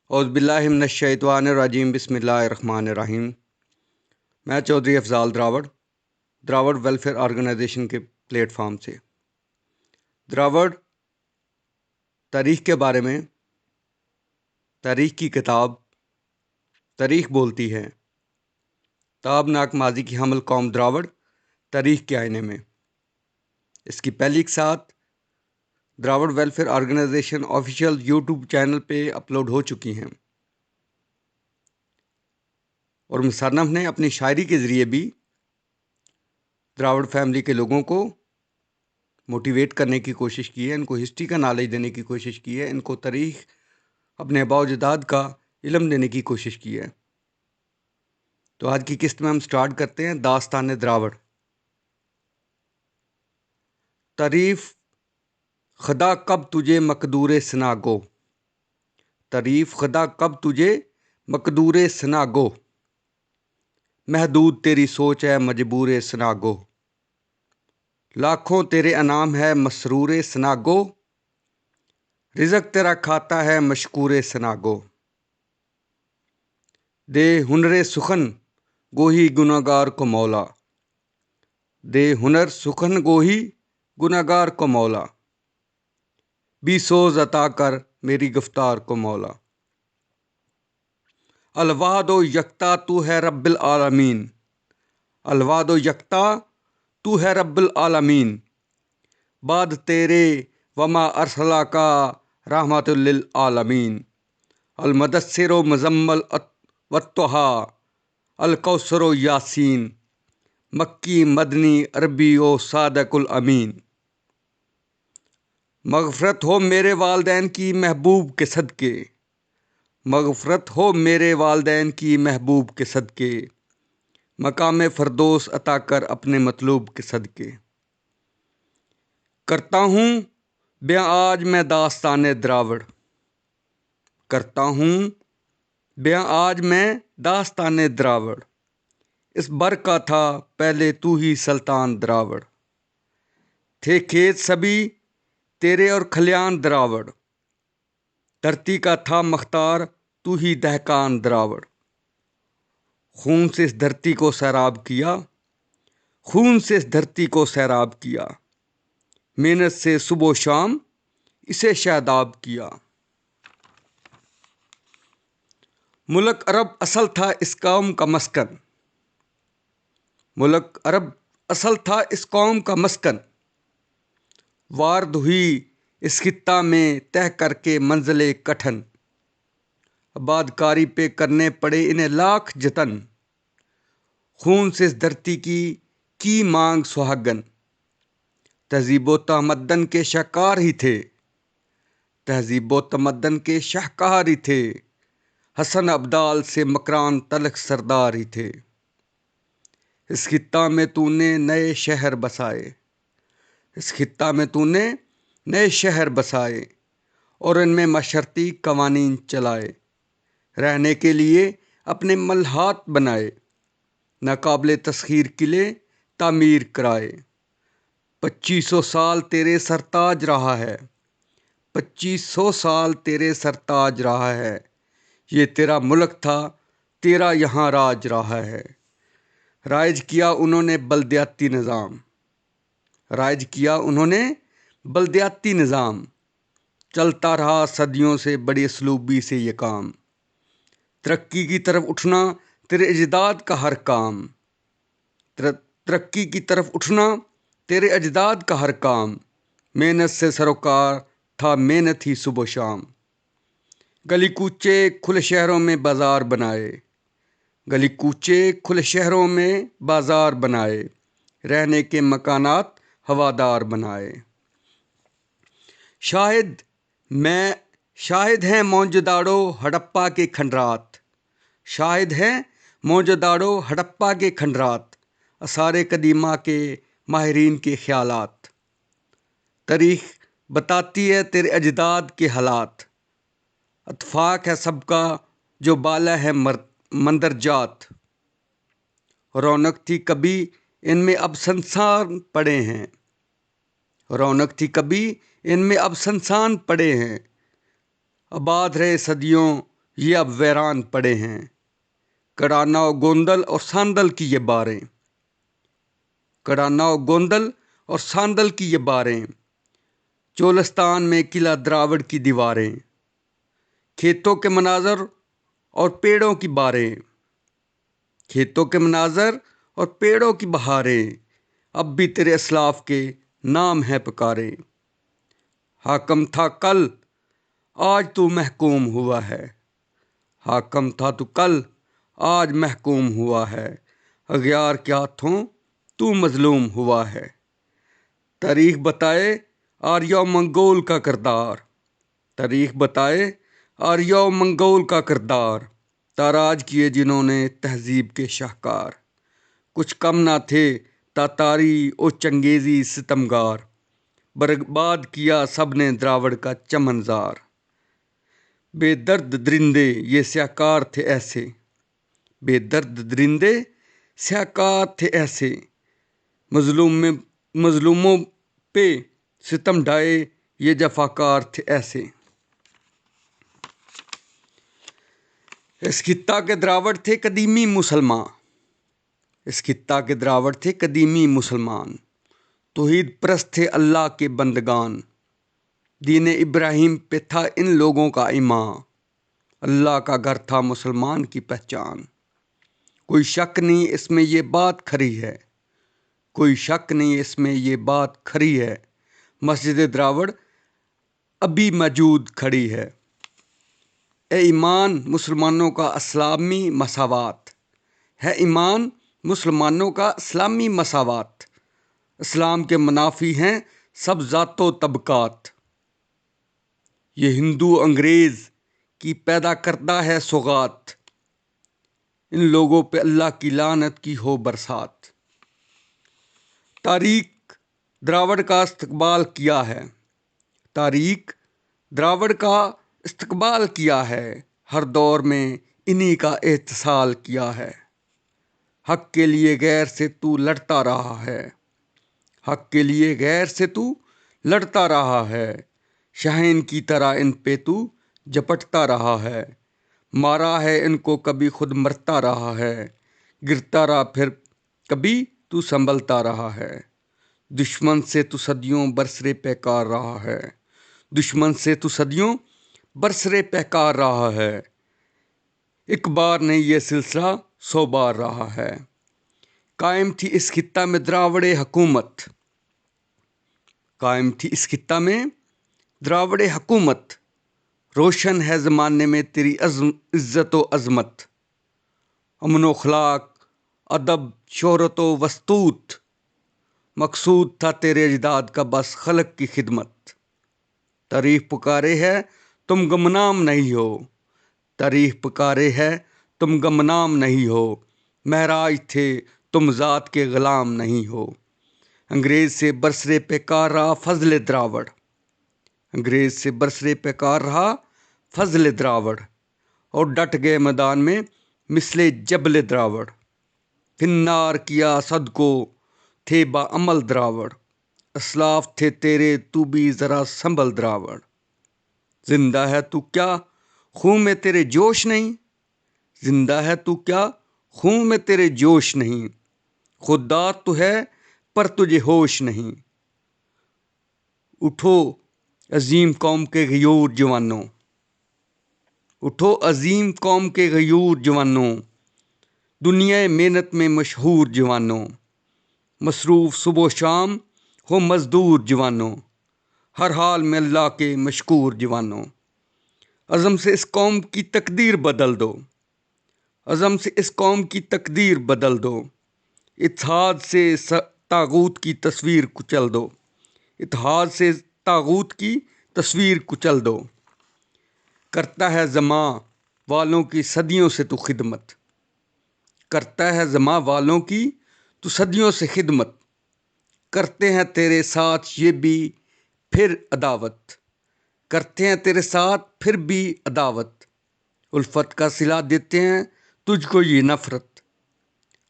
اعوذ باللہ من الشیطان الرجیم بسم اللہ الرحمن الرحیم۔ میں چودھری افضال دراوڑ ویلفیئر آرگنائزیشن کے پلیٹ فارم سے دراوڑ تاریخ کے بارے میں، تاریخ کی کتاب تاریخ بولتی ہے۔ تابناک ماضی کی حامل قوم دراوڑ تاریخ کے آئینے میں۔ اس کی پہلی اقساط Dravar welfare organisation official YouTube channel پہ اپلوڈ ہو چکی ہیں، اور مصنف نے اپنی شاعری کے ذریعے بھی دراوڑ فیملی کے لوگوں کو موٹیویٹ کرنے کی کوشش کی ہے، ان کو ہسٹری کا نالج دینے کی کوشش کی ہے، ان کو تاریخ اپنے آباء و اجداد کا علم دینے کی کوشش کی ہے۔ تو آج کی قسط میں ہم سٹارٹ کرتے ہیں داستان دراوڑ۔ تعریف خدا کب تجھے مقدور سنا گو، تعریف خدا کب تجھے مقدور سنا گو، محدود تیری سوچ ہے مجبور سنا گو، لاکھوں تیرے انعام ہے مسرور سنا گو، رزق تیرا کھاتا ہے مشکور سنا گو، دے ہنر سخن گوہی گناہگار کو مولا، دے ہنر سخن گوہی گناہگار کو مولا، بھی سوز عطا کر میری گفتار کو مولا، الواحد و یکتا تو ہے رب العالمین، الواحد و یکتا تو ہے رب العالمین، بعد تیرے وما ارسلا کا رحمت للعالمین، المدثر و مزمل والطہا، الکوثر و یاسین، مکی مدنی عربی و صادق الامین، مغفرت ہو میرے والدین کی محبوب کے صدقے، مغفرت ہو میرے والدین کی محبوب کے صدقے، مقام فردوس عطا کر اپنے مطلوب کے صدقے، کرتا ہوں بیاں آج میں داستان دراوڑ، کرتا ہوں بیاں آج میں داستان دراوڑ، اس بر کا تھا پہلے تو ہی سلطان دراوڑ، تھے کھیت سبھی تیرے اور کھلیان دراوڑ، دھرتی کا تھا مختار تو ہی دہقان دراوڑ، خون سے اس دھرتی کو سیراب کیا، خون سے اس دھرتی کو سیراب کیا، محنت سے صبح و شام اسے شاداب کیا، ملک عرب اصل تھا اس قوم کا مسکن، ملک عرب اصل تھا اس قوم کا مسکن، وارد ہوئی اس خطہ میں طے کر کے منزل کٹھن، آباد کاری پہ کرنے پڑے انہیں لاکھ جتن، خون سے اس دھرتی کی مانگ سہاگن، تہذیب و تمدن کے شاہکار ہی تھے، تہذیب و تمدن کے شاہکار ہی تھے، حسن ابدال سے مکران تلخ سردار ہی تھے، اس خطہ میں تو نے نئے شہر بسائے، اس خطہ میں تو نے نئے شہر بسائے، اور ان میں معاشرتی قوانین چلائے، رہنے کے لیے اپنے ملحات بنائے، ناقابل تسخیر قلعے تعمیر کرائے، 2500 سال تیرے سرتاج رہا ہے، 2500 سال تیرے سرتاج رہا ہے، یہ تیرا ملک تھا تیرا یہاں راج رہا ہے، رائج کیا انہوں نے بلدیاتی نظام، رائج کیا انہوں نے بلدیاتی نظام، چلتا رہا صدیوں سے بڑی اسلوبی سے یہ کام، ترقی کی طرف اٹھنا تیرے اجداد کا ہر کام، ترقی کی طرف اٹھنا تیرے اجداد کا ہر کام، محنت سے سروکار تھا محنت ہی صبح و شام، گلی کوچے کھلے شہروں میں بازار بنائے، گلی کوچے کھلے شہروں میں بازار بنائے، رہنے کے مکانات ہوادار بنائے، شاہد ہیں موہنجوداڑو ہڑپا کے کھنڈرات، شاہد ہیں موہنجوداڑو ہڑپا کے کھنڈرات، آثار قدیمہ کے ماہرین کے خیالات، تاریخ بتاتی ہے تیرے اجداد کے حالات، اتفاق ہے سب کا جو بالا ہے مندرجات، رونق تھی کبھی ان میں اب سنسان پڑے ہیں، رونق تھی کبھی ان میں اب سنسان پڑے ہیں، آباد رہے صدیوں یہ اب ویران پڑے ہیں، کڑانا و گوندل اور ساندل کی یہ باریں، کڑانا و گوندل اور ساندل کی یہ باریں، چولستان میں قلعہ دراوڑ کی دیواریں، کھیتوں کے مناظر اور پیڑوں کی باریں، کھیتوں کے مناظر اور پیڑوں کی بہاریں اب بھی تیرے اسلاف کے نام ہیں پکارے۔ حاکم تھا کل، آج تو محکوم ہوا ہے، حاکم تھا تو کل، آج محکوم ہوا ہے، اغیار کے ہاتھوں تو مظلوم ہوا ہے۔ تاریخ بتائے آریہ و منگول کا کردار، تاریخ بتائے آریہ و منگول کا کردار، تاراج کیے جنہوں نے تہذیب کے شاہکار، کچھ کم نہ تھے تاتاری و چنگیزی ستمگار، برباد کیا سب نے دراوڑ کا چمنزار۔ بے درد درندے یہ سیاکار تھے ایسے، بے درد درندے سیاکار تھے ایسے، مظلوموں پہ ستم ڈھائے یہ جفاکار تھے ایسے۔ اس خطہ کے دراوڑ تھے قدیمی مسلمان، اس خطہ کے دراوڑ تھے قدیمی مسلمان، توحید پرست تھے اللہ کے بندگان، دین ابراہیم پہ تھا ان لوگوں کا ایمان، اللہ کا گھر تھا مسلمان کی پہچان۔ کوئی شک نہیں اس میں یہ بات کھری ہے، کوئی شک نہیں اس میں یہ بات کھری ہے، مسجد دراوڑ ابھی موجود کھڑی ہے۔ اے ایمان مسلمانوں کا اسلامی مساوات، ہے ایمان مسلمانوں کا اسلامی مساوات، اسلام کے منافی ہیں سب ذات و طبقات، یہ ہندو انگریز کی پیدا کردہ ہے سوغات، ان لوگوں پہ اللہ کی لعنت کی ہو برسات۔ تاریخ دراوڑ کا استقبال کیا ہے، تاریخ دراوڑ کا استقبال کیا ہے، ہر دور میں انہی کا احتسال کیا ہے، حق کے لیے غیر سے تو لڑتا رہا ہے، حق کے لیے غیر سے تو لڑتا رہا ہے، شاہین کی طرح ان پہ تو جپٹتا رہا ہے، مارا ہے ان کو کبھی خود مرتا رہا ہے، گرتا رہا پھر کبھی تو سنبھلتا رہا ہے، دشمن سے تو صدیوں برسرے پیکار رہا ہے، دشمن سے تو صدیوں برسرے پیکار رہا ہے، ایک بار نہیں یہ سلسلہ 100 بار رہا ہے۔ قائم تھی اس خطہ میں دراوڑ حکومت، قائم تھی اس خطہ میں دراوڑ حکومت، روشن ہے زمانے میں تیری عزت و عظمت، امن و اخلاق ادب شہرت و وسطوت، مقصود تھا تیرے اجداد کا بس خلق کی خدمت، تاریخ پکارے ہے تم گمنام نہیں ہو، تاریخ پکارے ہے تم گمنام نہیں ہو، مہراج تھے تم ذات کے غلام نہیں ہو، انگریز سے برسرے پیکار رہا فضل دراوڑ، انگریز سے برسرے پیکار رہا فضل دراوڑ، اور ڈٹ گئے میدان میں مثل جبل دراوڑ، فنار کیا صد کو تھے با عمل دراوڑ، اسلاف تھے تیرے تو بھی ذرا سنبھل دراوڑ، زندہ ہے تو کیا خون میں تیرے جوش نہیں، زندہ ہے تو کیا خون میں تیرے جوش نہیں، خوددار تو ہے پر تجھے ہوش نہیں، اٹھو عظیم قوم کے غیور جوانوں، اٹھو عظیم قوم کے غیور جوانوں، دنیا محنت میں مشہور جوانوں، مصروف صبح و شام ہو مزدور جوانوں، ہر حال میں اللہ کے مشکور جوانوں، عزم سے اس قوم کی تقدیر بدل دو، عزم سے اس قوم کی تقدیر بدل دو، اتحاد سے طاغوت کی تصویر کچل دو، اتحاد سے طاغوت کی تصویر کچل دو، کرتا ہے زماں والوں کی صدیوں سے تو خدمت، کرتا ہے زماں والوں کی تو صدیوں سے خدمت، کرتے ہیں تیرے ساتھ یہ بھی پھر عداوت، کرتے ہیں تیرے ساتھ پھر بھی عداوت، الفت کا صلہ دیتے ہیں تجھ کو یہ نفرت،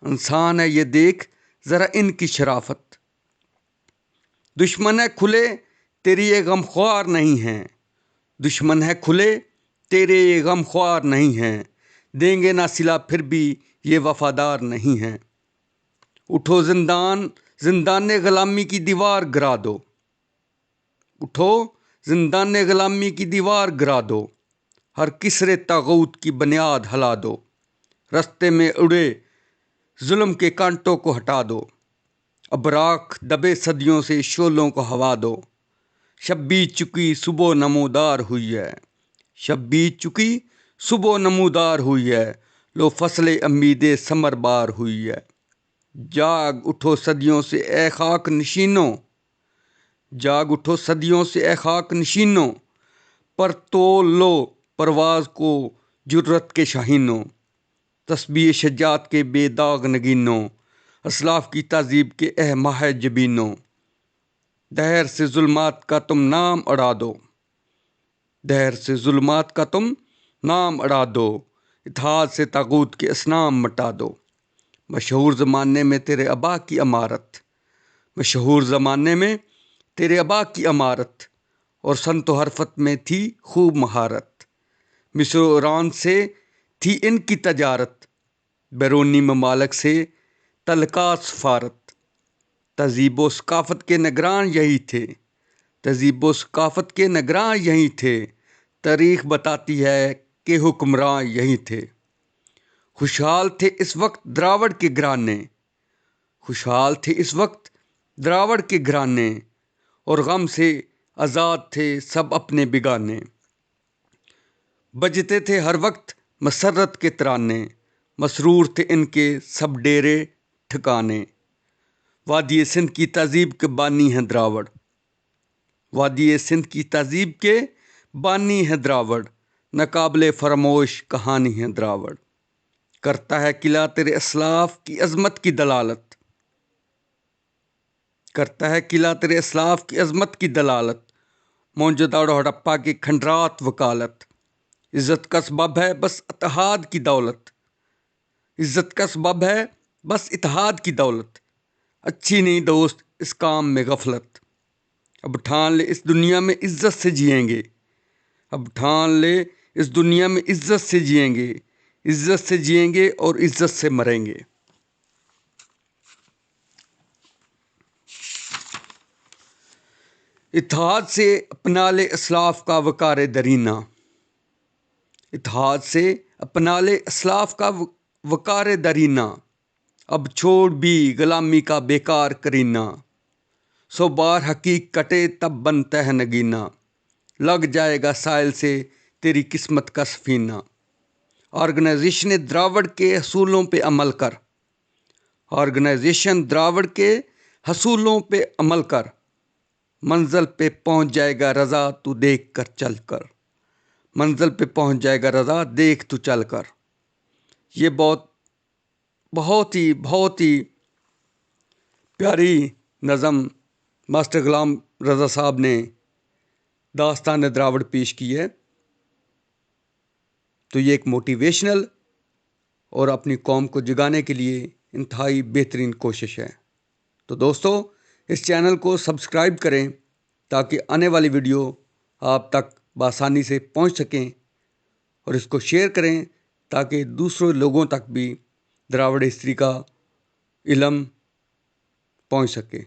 انسان ہے یہ دیکھ ذرا ان کی شرافت، دشمن ہے کھلے تیری یہ غمخوار نہیں ہیں، دشمن ہے کھلے تیرے یہ غم خوار نہیں ہیں، دیں گے نہ صلہ پھر بھی یہ وفادار نہیں ہیں۔ اٹھو زندان غلامی کی دیوار گرا دو، اٹھو زندان غلامی کی دیوار گرا دو، ہر کسرے طاغوت کی بنیاد ہلا دو، رستے میں اڑے ظلم کے کانٹوں کو ہٹا دو، اب راکھ دبے صدیوں سے شعلوں کو ہوا دو، شب بیت چکی صبح نمودار ہوئی ہے، شب بیت چکی صبح نمودار ہوئی ہے، لو فصل امید ثمر بار ہوئی ہے۔ جاگ اٹھو صدیوں سے اے خاک نشینوں، جاگ اٹھو صدیوں سے اے خاک نشینوں، پر تول لو پرواز کو جرت کے شاہینوں، تسبیح شجاعت کے بے داغ نگینوں، اسلاف کی تہذیب کے اہ ماہ جبینوں، دہر سے ظلمات کا تم نام اڑا دو، دہر سے ظلمات کا تم نام اڑا دو، اتحاد سے طاغوت کے اصنام مٹا دو۔ مشہور زمانے میں تیرے آبا کی عمارت، مشہور زمانے میں تیرے آبا کی عمارت، اور سنت و حرفت میں تھی خوب مہارت، مصر و ایران سے تھی ان کی تجارت، بیرونی ممالک سے تعلقات سفارت، تہذیب و ثقافت کے نگران یہی تھے، تہذیب و ثقافت کے نگراں یہی تھے، تاریخ بتاتی ہے کہ حکمراں یہی تھے۔ خوشحال تھے اس وقت دراوڑ کے گھرانے، خوشحال تھے اس وقت دراوڑ کے گھرانے، اور غم سے آزاد تھے سب اپنے بیگانے، بجتے تھے ہر وقت مسرت کے ترانے، مسرور تھے ان کے سب ڈیرے ٹھکانے۔ وادی سندھ کی تہذیب کے بانی ہیں دراوڑ، وادی سندھ کی تہذیب کے بانی ہے دراوڑ، ناقابل فراموش کہانی ہے دراوڑ، کرتا ہے قلعہ تیرے اسلاف کی عظمت کی دلالت، کرتا ہے قلعہ تیرے اسلاف کی عظمت کی دلالت، موہنجودڑو ہڑپا کی کھنڈرات وکالت، عزت کا سبب ہے بس اتحاد کی دولت، عزت کا سبب ہے بس اتحاد کی دولت، اچھی نہیں دوست اس کام میں غفلت، اب ٹھان لے اس دنیا میں عزت سے جئیں گے، اب ٹھان لے اس دنیا میں عزت سے جئیں گے، عزت سے جئیں گے اور عزت سے مریں گے۔ اتحاد سے اپنا لے اسلاف کا وقار درینہ، اتحاد سے اپنا لے اسلاف کا وقار درینہ، اب چھوڑ بھی غلامی کا بیکار کرینہ، سو بار حقیق کٹے تب بنتا ہے نگینہ، لگ جائے گا ساحل سے تیری قسمت کا سفینہ۔ آرگنائزیشن دراوڑ کے حصولوں پہ عمل کر، آرگنائزیشن دراوڑ کے حصولوں پہ عمل کر، منزل پہ پہنچ جائے گا رضا تو دیکھ کر چل کر، منزل پہ پہنچ جائے گا رضا دیکھ تو چل کر۔ یہ بہت ہی پیاری نظم ماسٹر غلام رضا صاحب نے داستان دراوڑ پیش کی ہے، تو یہ ایک موٹیویشنل اور اپنی قوم کو جگانے کے لیے انتہائی بہترین کوشش ہے۔ تو دوستو اس چینل کو سبسکرائب کریں تاکہ آنے والی ویڈیو آپ تک بآسانی سے پہنچ سکیں، اور اس کو شیئر کریں تاکہ دوسرے لوگوں تک بھی دراوڑ ہسٹری کا علم پہنچ سکے۔